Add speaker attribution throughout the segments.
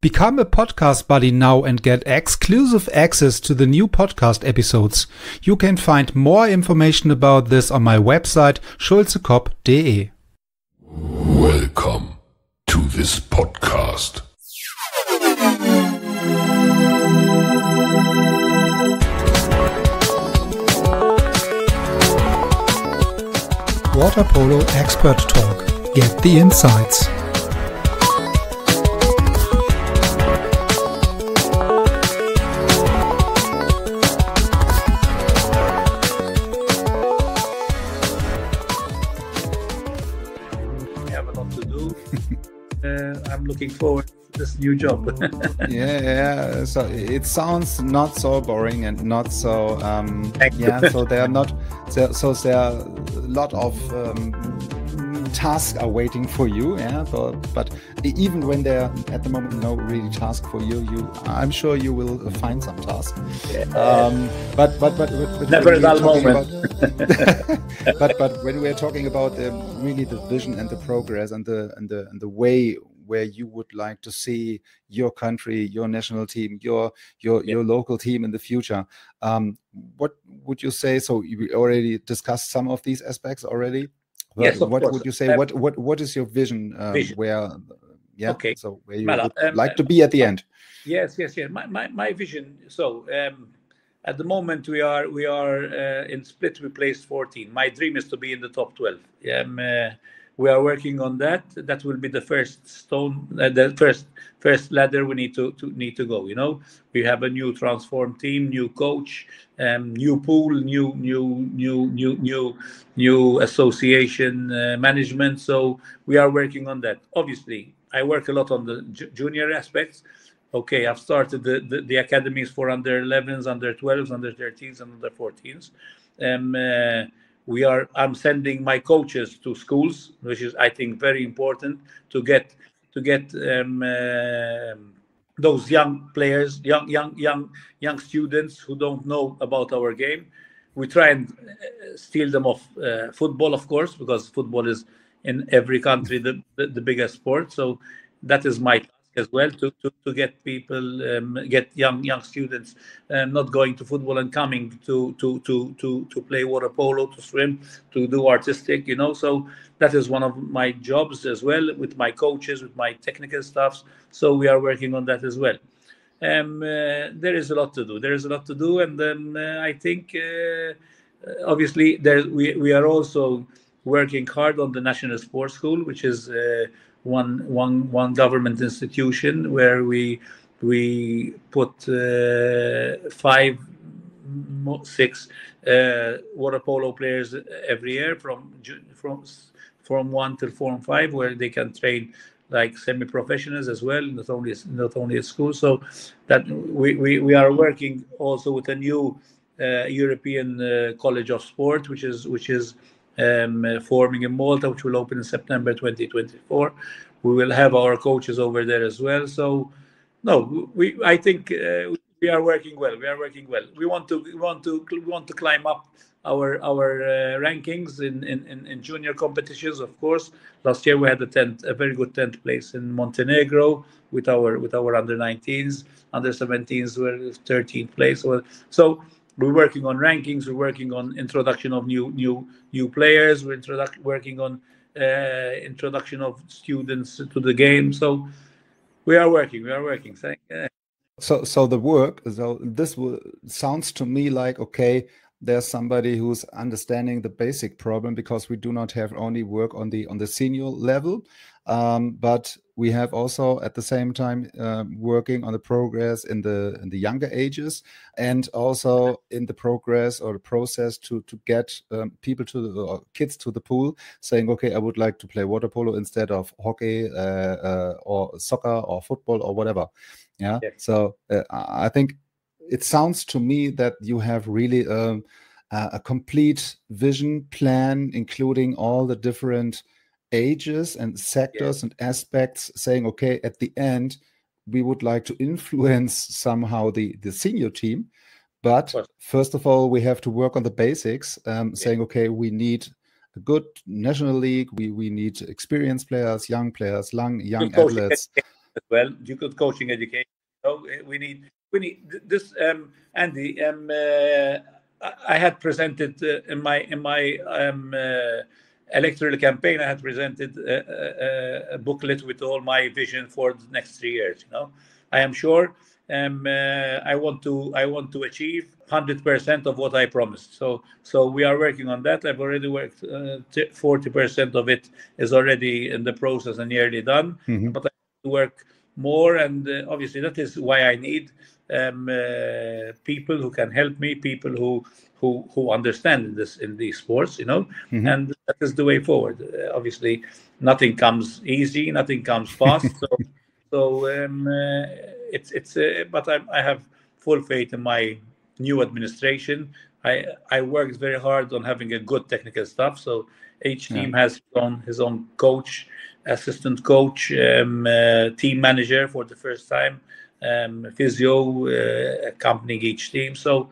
Speaker 1: Become a podcast buddy now and get exclusive access to the new podcast episodes. You can find more information about this on my website schulze-kopp.de.
Speaker 2: Welcome to this podcast.
Speaker 1: Water Polo Expert Talk. Get the insights.
Speaker 3: I'm looking forward to this new job.
Speaker 1: yeah. So it sounds not so boring and not so So there are not so there are a lot of tasks are waiting for you. Yeah. But even when there are at the moment no really task for you, I'm sure you will find some task. But
Speaker 3: never a dull moment.
Speaker 1: but when we're talking about really the vision and the progress and the way where you would like to see your country, your national team, your local team in the future, what would you say? So we already discussed some of these aspects already.
Speaker 3: Yes, of
Speaker 1: what
Speaker 3: course.
Speaker 1: Would you say? What is your vision? Where? Yeah.
Speaker 3: Okay.
Speaker 1: So where you would like to be at the end?
Speaker 3: Yes. My vision. So at the moment we are in split. We placed 14. My dream is to be in the top 12. We are working on that. That will be the first stone, the first ladder we need to go. You know, we have a new transform team, new coach, new pool, new association management. So we are working on that. Obviously, I work a lot on the junior aspects. Okay, I've started the academies for under 11s, under 12s, under 13s, and under 14s. I'm sending my coaches to schools, which is, I think, very important to get those young players, young students who don't know about our game. We try and steal them off football, of course, because football is in every country the biggest sport. So that is my task as well, to get people, get young students not going to football and coming to play water polo, to swim, to do artistic, you know. So that is one of my jobs as well, with my coaches, with my technical staffs. So we are working on that as well. There is a lot to do. And then I think obviously we are also working hard on the National Sports School, which is one government institution where we put 5, 6 water polo players every year from Form 1 till Form 5, where they can train like semi-professionals as well, not only at school. So that we are working also with a new European College of Sport, which is forming in Malta, which will open in September 2024. We will have our coaches over there as well. So, no, I think we are working well. We want to climb up our rankings in junior competitions. Of course, last year we had a very good 10th place in Montenegro with our under 19s, under 17s were 13th place. So we're working on rankings. We're working on introduction of new players. We're working on introduction of students to the game. So we are working.
Speaker 1: So the work. So this sounds to me like, okay, there's somebody who's understanding the basic problem, because we do not have only work on the senior level, but we have also at the same time working on the progress in the younger ages, and also in the progress or the process to get people kids to the pool, saying, okay, I would like to play water polo instead of hockey or soccer or football or whatever. Yeah. Yes. So I think it sounds to me that you have really a complete vision plan, including all the different ages and sectors and aspects, saying, okay, at the end, we would like to influence somehow the senior team. But first of all, we have to work on the basics, saying, okay, we need a good national league. We need experienced players, young athletes.
Speaker 3: as well, good coaching education. So we need this. Andy, I had presented in my electoral campaign. I had presented a booklet with all my vision for the next 3 years. I am sure I want to achieve 100% of what I promised. So we are working on that. I've already worked. 40% of it is already in the process and nearly done. But I have to work more, and obviously that is why I need people who can help me, people who understand this in these sports, and that is the way forward. Obviously, nothing comes easy, nothing comes fast. So but I have full faith in my new administration. I worked very hard on having a good technical staff. So each team has his own coach, assistant coach, team manager for the first time, physio accompanying each team. So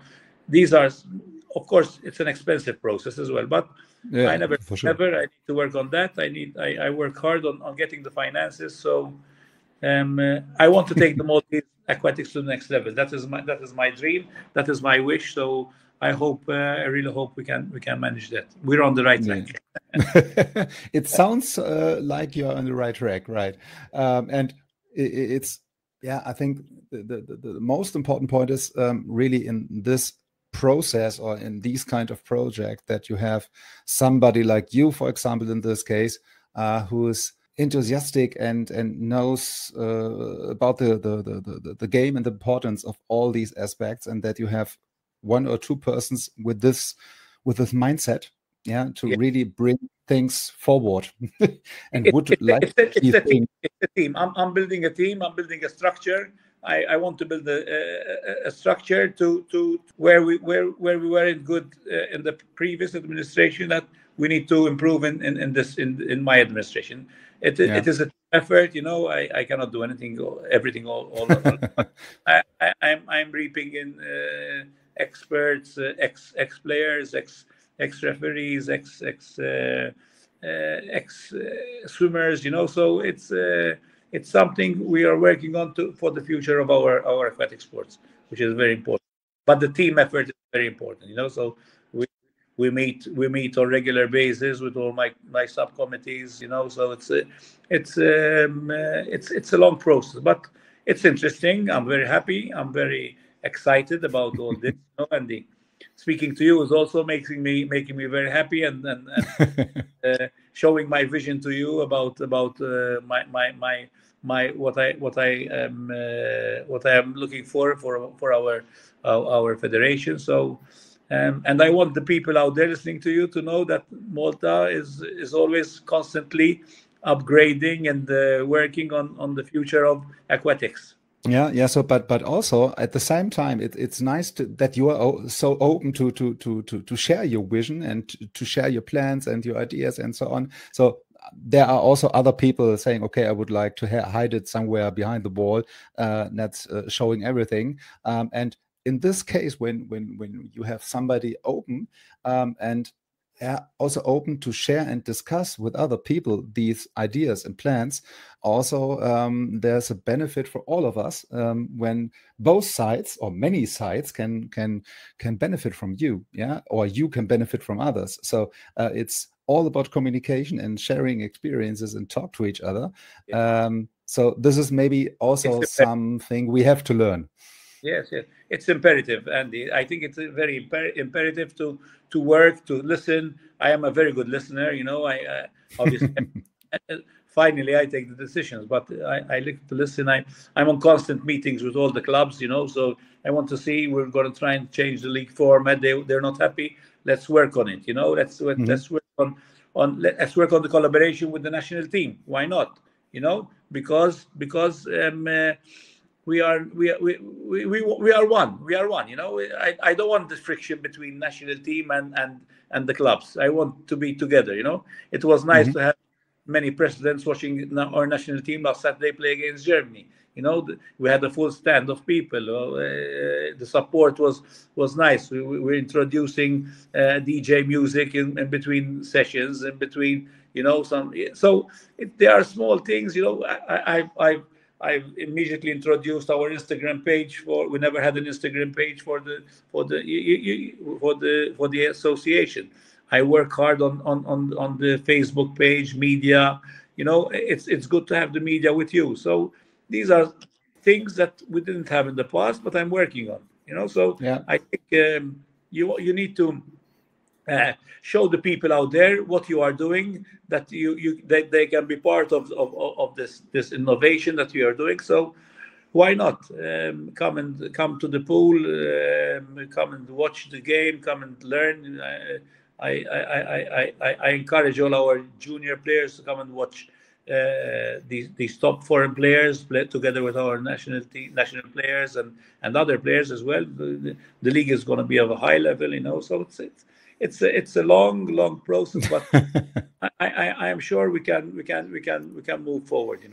Speaker 3: these are, of course, it's an expensive process as well. But I never I need to work on that. I work hard on getting the finances. So I want to take the Maltese aquatics to the next level. That is my dream. That is my wish. So I really hope we can manage that. We're on the right track.
Speaker 1: It sounds like you're on the right track, right? And it's I think the most important point is really in this process or in these kind of project that you have somebody like you, for example, in this case, who is enthusiastic and knows about the game and the importance of all these aspects, and that you have one or two persons with this mindset, to really bring things forward. And
Speaker 3: it's a team. I'm building a team. I'm building a structure. I want to build a structure to where we weren't good in the previous administration, that we need to improve in my administration. It is an effort, I cannot do everything all. I'm reaping in experts, ex players, ex referees, ex swimmers, So it's something we are working on for the future of our aquatic sports, which is very important. But the team effort is very important, So we meet on regular basis with all my subcommittees, So it's a long process, but it's interesting. I'm very happy. I'm very excited about all this, and speaking to you is also making me very happy, and showing my vision to you about my what I am looking for our federation. So. And I want the people out there listening to you to know that Malta is always constantly upgrading and working on the future of aquatics.
Speaker 1: Yeah. So, but also at the same time, it's nice that you are so open to share your vision and to share your plans and your ideas and so on. So there are also other people saying, okay, I would like to hide it somewhere behind the wall, that's showing everything. And in this case, when you have somebody open and also open to share and discuss with other people these ideas and plans, also there's a benefit for all of us when both sides or many sides can benefit from you, or you can benefit from others. So it's all about communication and sharing experiences and talk to each other. So this is maybe also something we have to learn.
Speaker 3: Yes, it's imperative, Andy. I think it's very imperative to work, to listen. I am a very good listener, I obviously finally I take the decisions, but I like to listen. I'm on constant meetings with all the clubs, so I want to see, we're going to try and change the league format. They're not happy. Let's work on it, let's work let's work on the collaboration with the national team. Why not? Because we are one. I don't want this friction between national team and the clubs. I want to be together. It was nice to have many presidents watching our national team last Saturday play against Germany. We had a full stand of people. The support was nice. We were introducing DJ music in between sessions, in between some. So there are small things. I've immediately introduced our Instagram page. We never had an Instagram page for the association. I work hard on the Facebook page, media. It's good to have the media with you. So these are things that we didn't have in the past, but I'm working on. So
Speaker 1: Yeah.
Speaker 3: I think you need to show the people out there what you are doing, that that they can be part of this innovation that you are doing. So why not come to the pool, come and watch the game, come and learn. I encourage all our junior players to come and watch these top foreign players play together with our national players and other players as well. The league is going to be of a high level, so it's a long process, but I am sure we can move forward.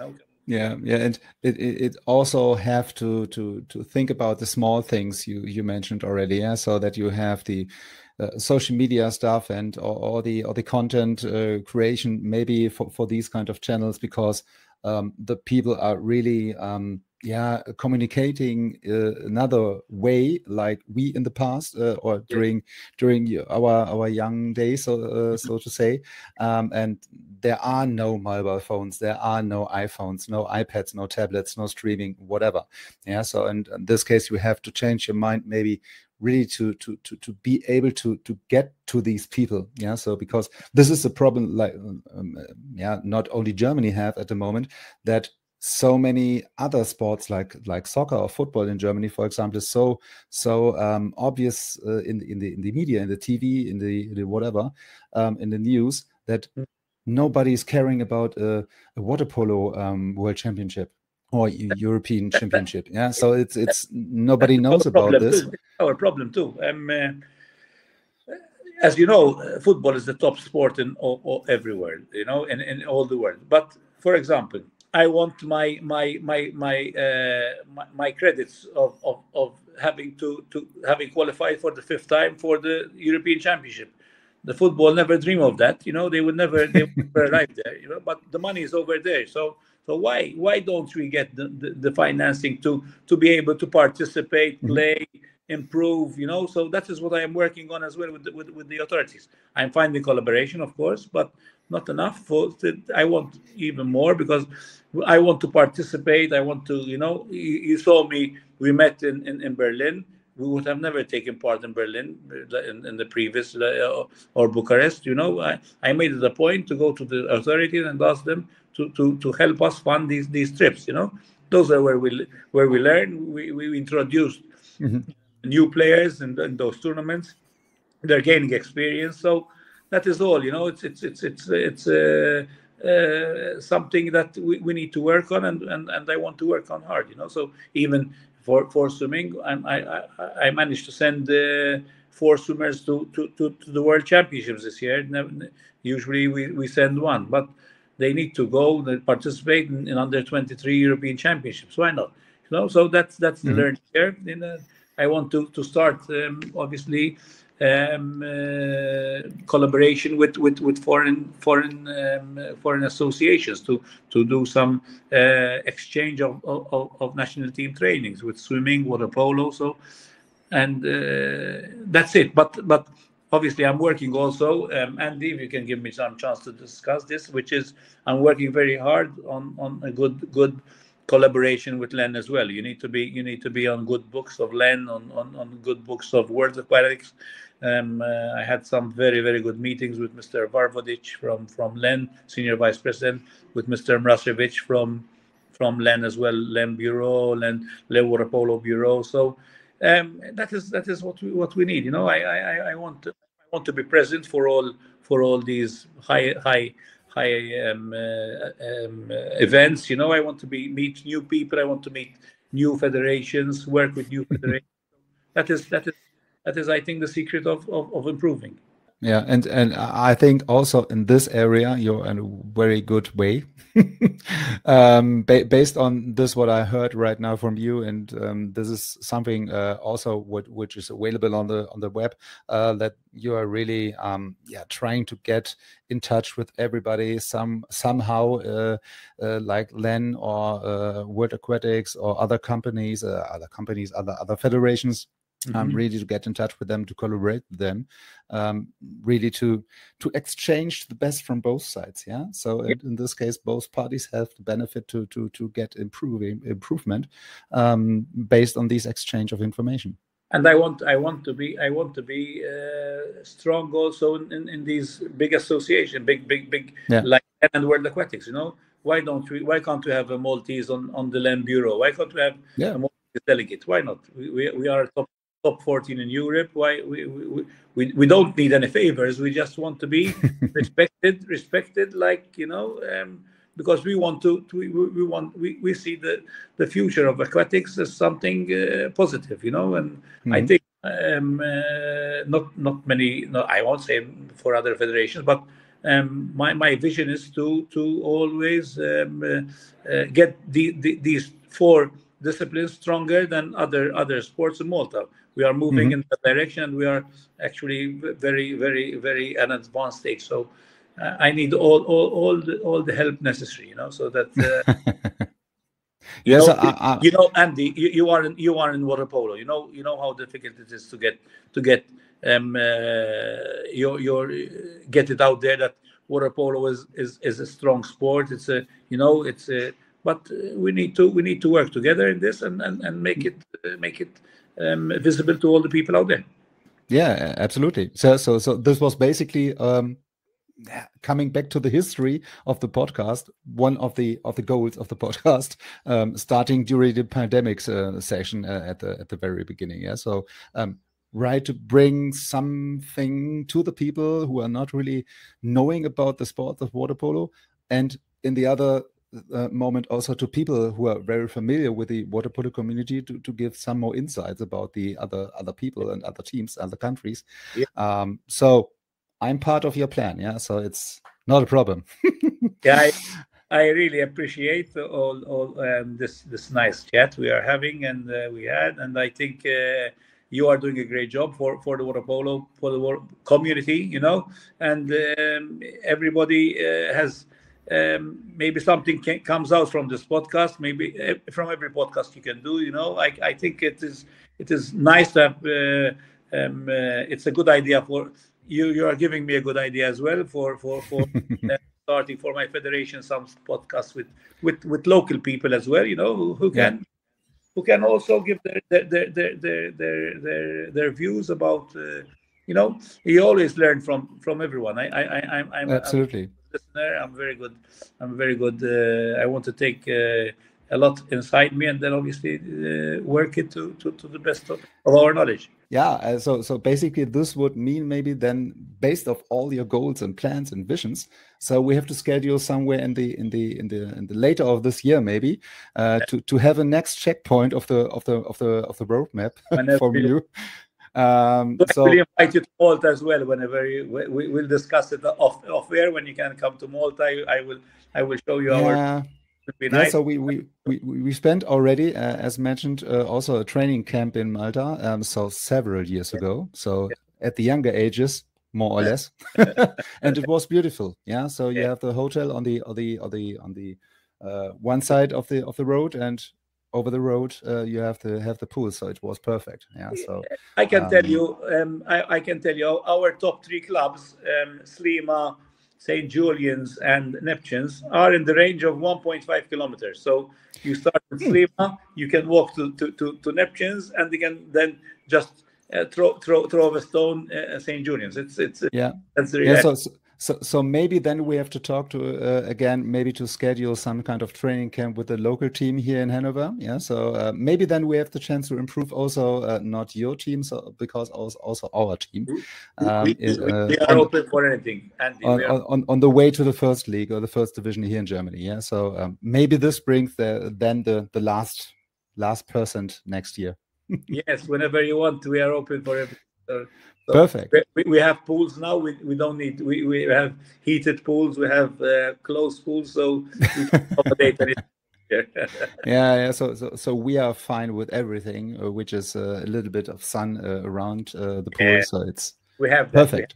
Speaker 1: Yeah, and it also have to think about the small things you mentioned already, yeah. So that you have the social media stuff and all the content creation, maybe for these kind of channels, because the people are really communicating another way, like we in the past or during our young days, so to say, and there are no mobile phones, there are no iPhones, no iPads, no tablets, no streaming, whatever. Yeah. So in this case, you have to change your mind, maybe really to be able to get to these people. Yeah. So because this is a problem, like not only Germany have at the moment, that so many other sports like soccer or football in Germany, for example, is so obvious in the media, in the TV, in the whatever, in the news, that nobody's caring about a water polo world championship or European championship. Yeah, so it's nobody knows about this.
Speaker 3: It's our problem too. As you know, football is the top sport in everywhere, in all the world. But for example, I want my credits of having qualified for the fifth time for the European Championship. The football never dream of that. They would never arrive there. But the money is over there. So why don't we get the financing to be able to participate, play, improve? So that is what I am working on as well with the authorities. I'm finding collaboration, of course, but not enough. I want even more, because I want to participate. I want to, you saw me. We met in Berlin. We would have never taken part in Berlin in the previous or Bucharest. I made it a point to go to the authorities and ask them to help us fund these trips. Those are where we learn. We introduced new players in those tournaments. They're gaining experience. So that is all. It's something that we need to work on, and I want to work on hard. So even for swimming, I managed to send 4 swimmers to the World Championships this year. Usually we send 1, but they need to go and participate in under 23 European Championships. Why not? So that's the learning here. I want to start obviously collaboration with foreign associations to do some exchange of national team trainings with swimming, water polo. So, and that's it. But obviously, I'm working also. Andy, if you can give me some chance to discuss this, which is I'm working very hard on a good collaboration with Len as well. You need to be on good books of Len, on good books of World Aquatics. I had some very, very good meetings with Mr. Varvodic from Len, Senior Vice President, with Mr. Mrasevic from Len as well, Len Bureau, Len Water Polo Bureau. So that is what we need. I want to be present for all these high events. I want to meet new people. I want to meet new federations, work with new federations. That is, I think, the secret of improving.
Speaker 1: Yeah, and I think also in this area you're in a very good way. Based on this, what I heard right now from you, and this is something also which is available on the web, that you are really trying to get in touch with everybody somehow, like Len or World Aquatics or other companies, other federations. Really to get in touch with them, to collaborate with them, really to exchange the best from both sides. Yeah. So in this case, both parties have the benefit to get improvement based on this exchange of information.
Speaker 3: And I want to be strong also in these big association, big like and World Aquatics. Why can't we have a Maltese on the land bureau? Why can't we have a Maltese delegate? Why not? We are top 14 in Europe. Why we don't need any favors. We just want to be respected, like because we want to we see the future of aquatics as something positive, and I think not many. No, I won't say for other federations, but my vision is to always get these four disciplines stronger than other sports in Malta. We are moving in that direction. We are actually very an advanced stage. So I need all the help necessary, so that Andy, you are in water polo. You know how difficult it is to get get it out there that water polo is a strong sport. But we need to work together in this and make it visible to all the people out there.
Speaker 1: Yeah, absolutely. So this was basically coming back to the history of the podcast. One of the goals of the podcast, starting during the pandemic session at the very beginning. Yeah, so right, to bring something to the people who are not really knowing about the sport of water polo, and in the other moment also to people who are very familiar with the water polo community to give some more insights about the other people and other teams, other countries.
Speaker 3: Yeah.
Speaker 1: So I'm part of your plan. Yeah, so it's not a problem.
Speaker 3: Yeah, I really appreciate all this nice chat we are having and we had, and I think you are doing a great job for the water polo, for the water community, and everybody has maybe something comes out from this podcast. Maybe from every podcast you can do. I think it is nice to have. It's a good idea for you. You are giving me a good idea as well for starting for my federation some podcasts with local people as well. Who can also give their views about. You always learn from everyone. I'm
Speaker 1: absolutely.
Speaker 3: Listener. I'm very good. I want to take a lot inside me, and then obviously work it to the best of our knowledge.
Speaker 1: Yeah. So basically, this would mean maybe then, based of all your goals and plans and visions, so we have to schedule somewhere in the later of this year, maybe, to have a next checkpoint of the roadmap from you.
Speaker 3: So we invite you to Malta as well. Whenever we will discuss it off air. When you can come to Malta, I will show you our.
Speaker 1: Yeah, so we spent already, as mentioned, also a training camp in Malta. So several years ago. So at the younger ages, more or less, and it was beautiful. Yeah. So you have the hotel on the one side of the road, and over the road you have the pool. So it was perfect. Yeah. So
Speaker 3: I can tell you, our top three clubs, Slima, St. Julian's and Neptune's, are in the range of 1.5 kilometers. So you start in Slima, you can walk to Neptune's, and you can then just throw a stone St. Julian's. That's the
Speaker 1: So maybe then we have to talk to again, maybe to schedule some kind of training camp with the local team here in Hanover. Yeah. So maybe then we have the chance to improve also not your team, so because also our team.
Speaker 3: We are open for anything, Andy.
Speaker 1: On the way to the first league or the first division here in Germany. Yeah. So maybe this brings the last percent next year.
Speaker 3: Yes, whenever you want, we are open for everything. So
Speaker 1: Perfect.
Speaker 3: we have pools now. We don't need. We have heated pools. We have closed pools, so we can accommodate anything here.
Speaker 1: Yeah. So we are fine with everything, which is a little bit of sun around the pool.
Speaker 3: Yeah,
Speaker 1: So it's
Speaker 3: we have that.
Speaker 1: perfect.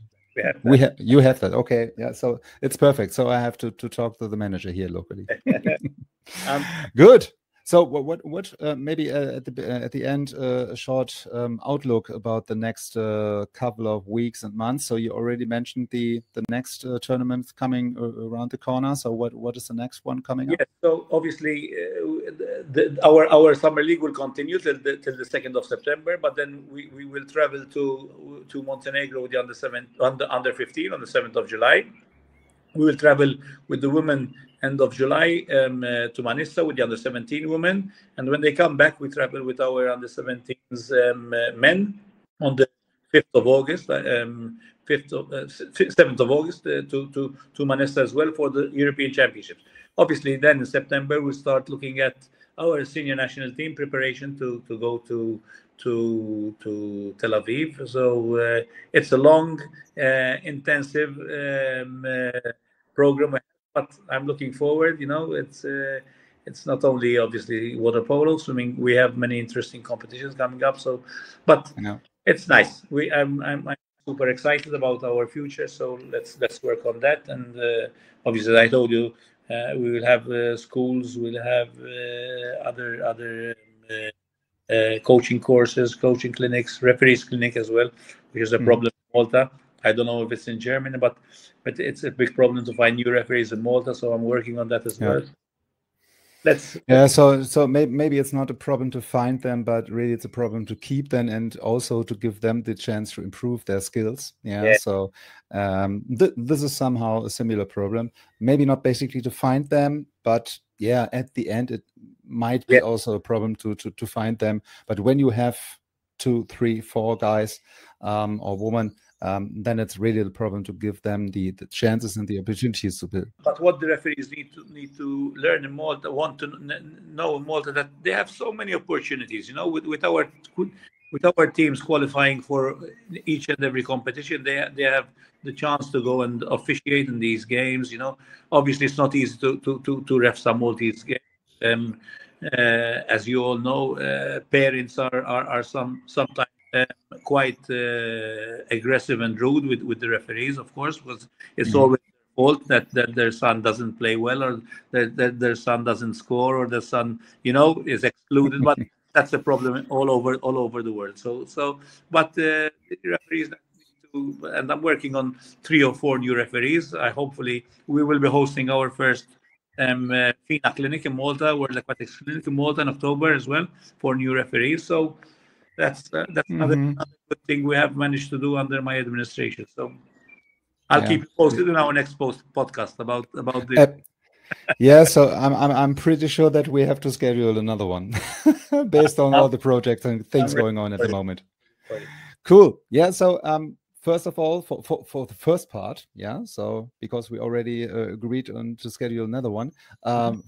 Speaker 3: We have that.
Speaker 1: You have that. Okay. Yeah. So it's perfect. So I have to talk to the manager here locally. Good. So what maybe at the end a short outlook about the next couple of weeks and months. So you already mentioned the next tournament coming around the corner. So what is the next one coming up?
Speaker 3: Yes. So obviously, our summer league will continue till the 2nd of September, but then we will travel to Montenegro with the under 15 on the 7th of July. We will travel with the women end of July to Manisa with the under 17 women, and when they come back, we travel with our under 17s men on the 5th of August, 7th of August to Manisa as well for the European Championships. Obviously, then in September we start looking at our senior national team preparation to go to Tel Aviv. So it's a long, intensive program, but I'm looking forward. It's not only obviously water polo, swimming. We have many interesting competitions coming up. So, but it's nice. I'm super excited about our future. So let's work on that. And obviously, as I told you, we will have schools. We'll have other coaching courses, coaching clinics, referees clinic as well, which is a problem in Malta. I don't know if it's in Germany, but it's a big problem to find new referees in Malta. So I'm working on that as well.
Speaker 1: So maybe it's not a problem to find them, but really it's a problem to keep them and also to give them the chance to improve their skills. So this is somehow a similar problem. Maybe not basically to find them, but at the end it might be also a problem to find them. But when you have 2, 3, 4 guys or women, then it's really the problem to give them the chances and the opportunities to build.
Speaker 3: But what the referees need to learn in Malta, want to know in Malta, that they have so many opportunities. With our teams qualifying for each and every competition, they have the chance to go and officiate in these games. Obviously it's not easy to ref some Maltese games. As you all know, parents are sometimes quite aggressive and rude with the referees, of course, because it's always their fault that their son doesn't play well, or that their son doesn't score, or their son is excluded. But that's a problem all over the world. But the referees need to, and I'm working on 3 or 4 new referees. Hopefully we will be hosting our first FINA clinic in Malta, World Aquatics Clinic in Malta in October as well, for new referees. So that's another good thing we have managed to do under my administration. So I'll keep you posted in our next podcast about this.
Speaker 1: So I'm pretty sure that we have to schedule another one based on all the projects and things going on at the moment. Cool. So first of all, for the first part, so because we already agreed on to schedule another one,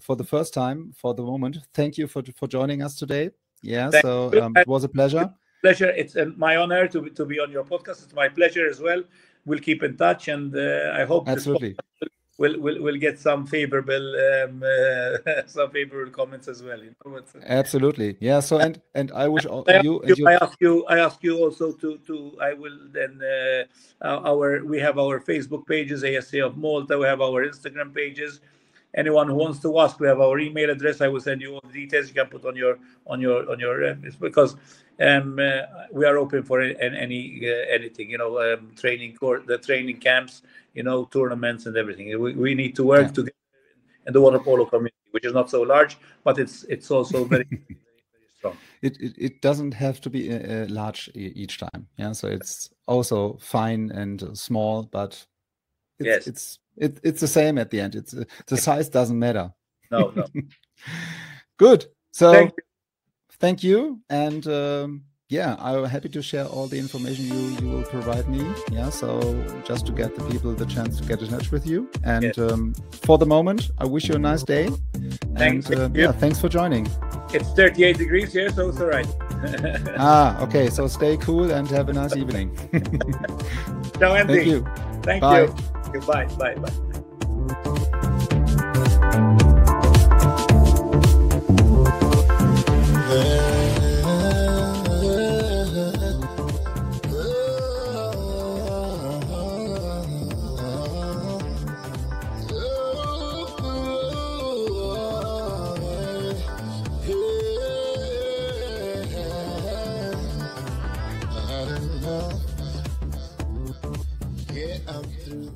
Speaker 1: for the first time, for the moment, thank you for joining us today. So it was a pleasure.
Speaker 3: It's my honor to be on your podcast. It's my pleasure as well. We'll keep in touch, and I hope
Speaker 1: absolutely
Speaker 3: we'll get some favorable comments as well.
Speaker 1: Absolutely, So and I wish
Speaker 3: I ask you also to I will then we have our Facebook pages, ASA of Malta. We have our Instagram pages. Anyone who wants to ask, we have our email address. I will send you all the details you can put on your because we are open for anything, training course, the training camps, tournaments and everything. We need to work together in the water polo community, which is not so large, but it's also very, very, very strong.
Speaker 1: It doesn't have to be large each time. So it's also fine and small, but it's the same at the end. The size doesn't matter.
Speaker 3: No.
Speaker 1: Good. So thank you. And I'm happy to share all the information you will provide me. So just to get the people the chance to get in touch with you. And for the moment, I wish you a nice day.
Speaker 3: Thanks.
Speaker 1: Thanks for joining.
Speaker 3: It's 38 degrees here, so it's all right.
Speaker 1: Okay. So stay cool and have a nice evening.
Speaker 3: Ciao, Andy.
Speaker 1: Thank you.
Speaker 3: Thank
Speaker 1: Bye.
Speaker 3: you. Bye. Bye. Bye.
Speaker 4: Yeah, I'm through.